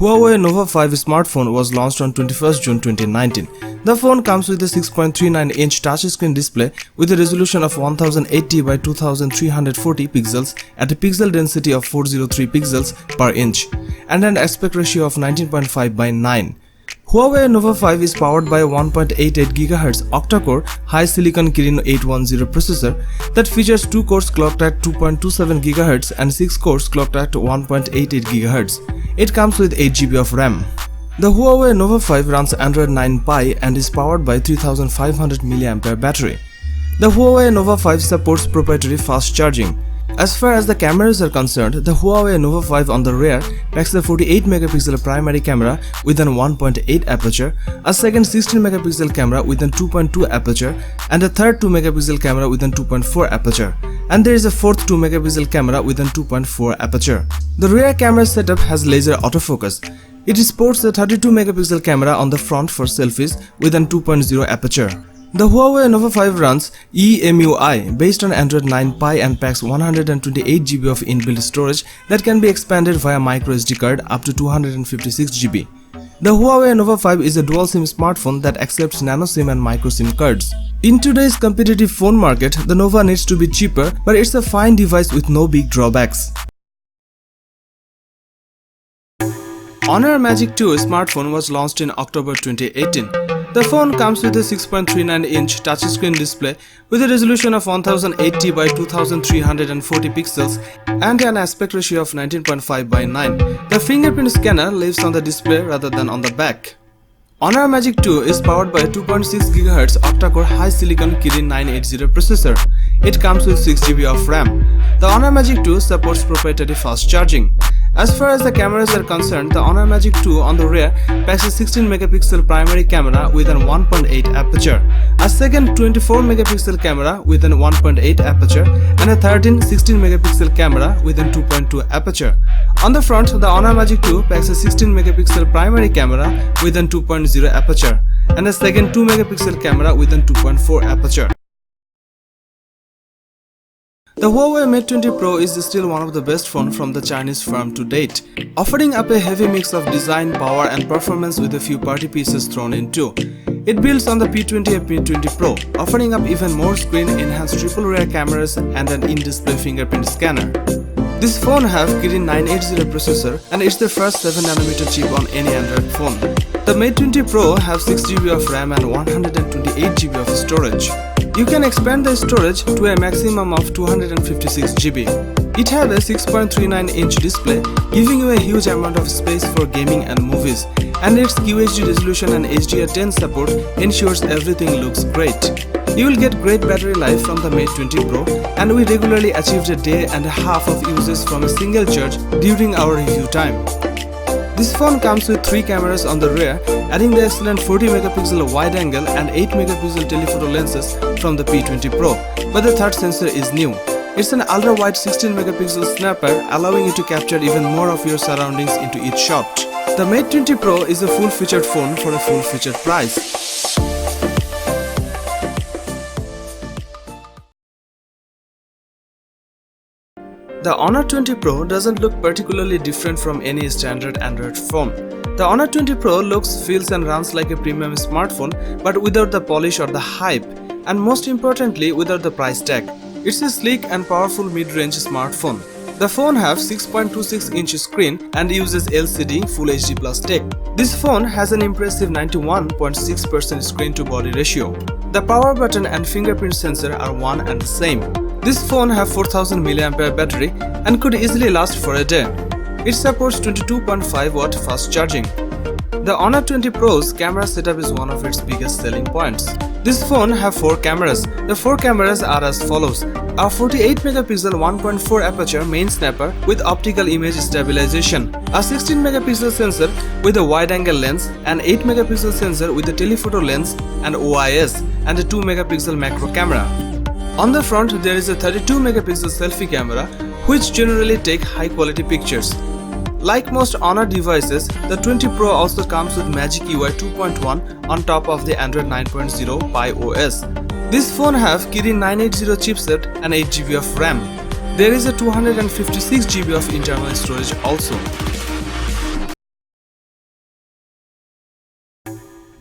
Huawei Nova 5 smartphone was launched on 21st June 2019. The phone comes with a 6.39-inch touchscreen display with a resolution of 1080 by 2340 pixels at a pixel density of 403 pixels per inch and an aspect ratio of 19.5 by 9. Huawei Nova 5 is powered by a 1.88 GHz octa-core high silicon Kirin 810 processor that features 2 cores clocked at 2.27 GHz and 6 cores clocked at 1.88 GHz. It comes with 8 GB of RAM. The Huawei Nova 5 runs Android 9 Pie and is powered by 3500 mAh battery. The Huawei Nova 5 supports proprietary fast charging. As far as the cameras are concerned, the Huawei Nova 5 on the rear packs a 48MP primary camera with an 1.8 aperture, a second 16MP camera with an 2.2 aperture, and a third 2MP camera with an 2.4 aperture, and there is a fourth 2MP camera with an 2.4 aperture. The rear camera setup has laser autofocus. It sports a 32MP camera on the front for selfies with an 2.0 aperture. The Huawei Nova 5 runs EMUI based on Android 9 Pie and packs 128 GB of inbuilt storage that can be expanded via microSD card up to 256 GB. The Huawei Nova 5 is a dual SIM smartphone that accepts nano SIM and micro SIM cards. In today's competitive phone market, the Nova needs to be cheaper, but it's a fine device with no big drawbacks. Honor Magic 2 smartphone was launched in October 2018. The phone comes with a 6.39-inch touchscreen display with a resolution of 1080 by 2340 pixels and an aspect ratio of 19.5 by 9. The fingerprint scanner lives on the display rather than on the back. Honor Magic 2 is powered by a 2.6 GHz octa-core high silicon Kirin 980 processor. It comes with 6 GB of RAM. The Honor Magic 2 supports proprietary fast charging. As far as the cameras are concerned, the Honor Magic 2 on the rear packs a 16MP primary camera with an 1.8 aperture, a second 24MP camera with an 1.8 aperture, and a 16MP camera with an 2.2 aperture. On the front, the Honor Magic 2 packs a 16MP primary camera with an 2.0 aperture, and a second 2MP camera with an 2.4 aperture. The Huawei Mate 20 Pro is still one of the best phones from the Chinese firm to date, offering up a heavy mix of design, power and performance with a few party pieces thrown in too. It builds on the P20 and P30 Pro, offering up even more screen-enhanced triple rear cameras and an in-display fingerprint scanner. This phone has Kirin 980 processor and it's the first 7nm chip on any Android phone. The Mate 20 Pro has 6 GB of RAM and 128 GB of storage. You can expand the storage to a maximum of 256 GB. It has a 6.39-inch display, giving you a huge amount of space for gaming and movies, and its QHD resolution and HDR10 support ensures everything looks great. You will get great battery life from the Mate 20 Pro, and we regularly achieved a day and a half of uses from a single charge during our review time. This phone comes with 3 cameras on the rear, adding the excellent 40MP wide angle and 8MP telephoto lenses from the P20 Pro, but the third sensor is new. It's an ultra-wide 16MP snapper, allowing you to capture even more of your surroundings into each shot. The Mate 20 Pro is a full-featured phone for a full-featured price. The Honor 20 Pro doesn't look particularly different from any standard Android phone. The Honor 20 Pro looks, feels and runs like a premium smartphone, but without the polish or the hype, and most importantly without the price tag. It's a sleek and powerful mid-range smartphone. The phone has 6.26-inch screen and uses LCD Full HD Plus tech. This phone has an impressive 91.6% screen-to-body ratio. The power button and fingerprint sensor are one and the same. This phone has 4000 mAh battery and could easily last for a day. It supports 22.5-watt fast charging. The Honor 20 Pro's camera setup is one of its biggest selling points. This phone has 4 cameras. The 4 cameras are as follows: a 48MP 1.4 aperture main snapper with optical image stabilization, a 16MP sensor with a wide-angle lens, an 8MP sensor with a telephoto lens and OIS, and a 2MP macro camera. On the front, there is a 32MP selfie camera, which generally take high-quality pictures. Like most Honor devices, the 20 Pro also comes with Magic UI 2.1 on top of the Android 9.0 Pie OS. This phone has Kirin 980 chipset and 8 GB of RAM. There is a 256 GB of internal storage also.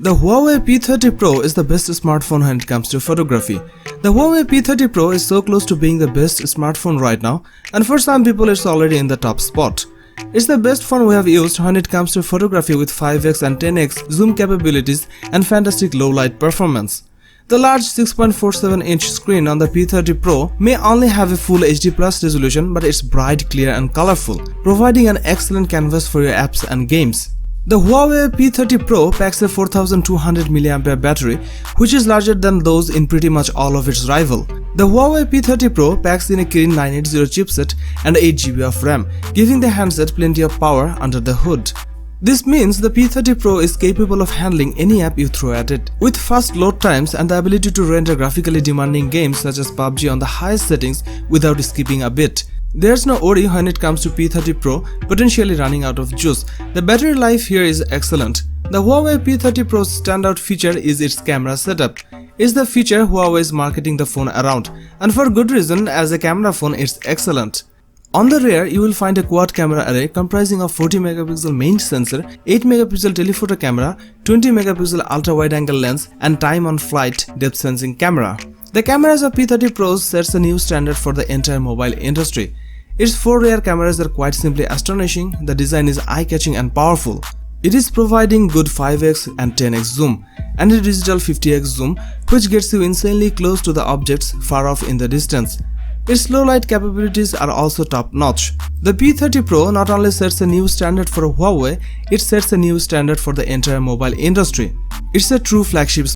The Huawei P30 Pro is the best smartphone when it comes to photography. The Huawei P30 Pro is so close to being the best smartphone right now, and for some people it's already in the top spot. It's the best phone we have used when it comes to photography with 5x and 10x zoom capabilities and fantastic low light performance. The large 6.47-inch screen on the P30 Pro may only have a full HD+ resolution, but it's bright, clear and colorful, providing an excellent canvas for your apps and games. The Huawei P30 Pro packs a 4200 mAh battery, which is larger than those in pretty much all of its rival. The Huawei P30 Pro packs in a Kirin 980 chipset and 8GB of RAM, giving the handset plenty of power under the hood. This means the P30 Pro is capable of handling any app you throw at it, with fast load times and the ability to render graphically demanding games such as PUBG on the highest settings without skipping a bit. There's no worry when it comes to P30 Pro potentially running out of juice. The battery life here is excellent. The Huawei P30 Pro's standout feature is its camera setup. It's the feature Huawei is marketing the phone around, and for good reason, as a camera phone it's excellent. On the rear, you will find a quad camera array comprising of 40MP main sensor, 8MP telephoto camera, 20MP ultra-wide-angle lens and time-on-flight depth sensing camera. The cameras of P30 Pros sets a new standard for the entire mobile industry. Its 4 rear cameras are quite simply astonishing. The design is eye-catching and powerful. It is providing good 5x and 10x zoom and a digital 50x zoom, which gets you insanely close to the objects far off in the distance. Its low light capabilities are also top-notch. The P30 Pro not only sets a new standard for Huawei, it sets a new standard for the entire mobile industry. It's a true flagship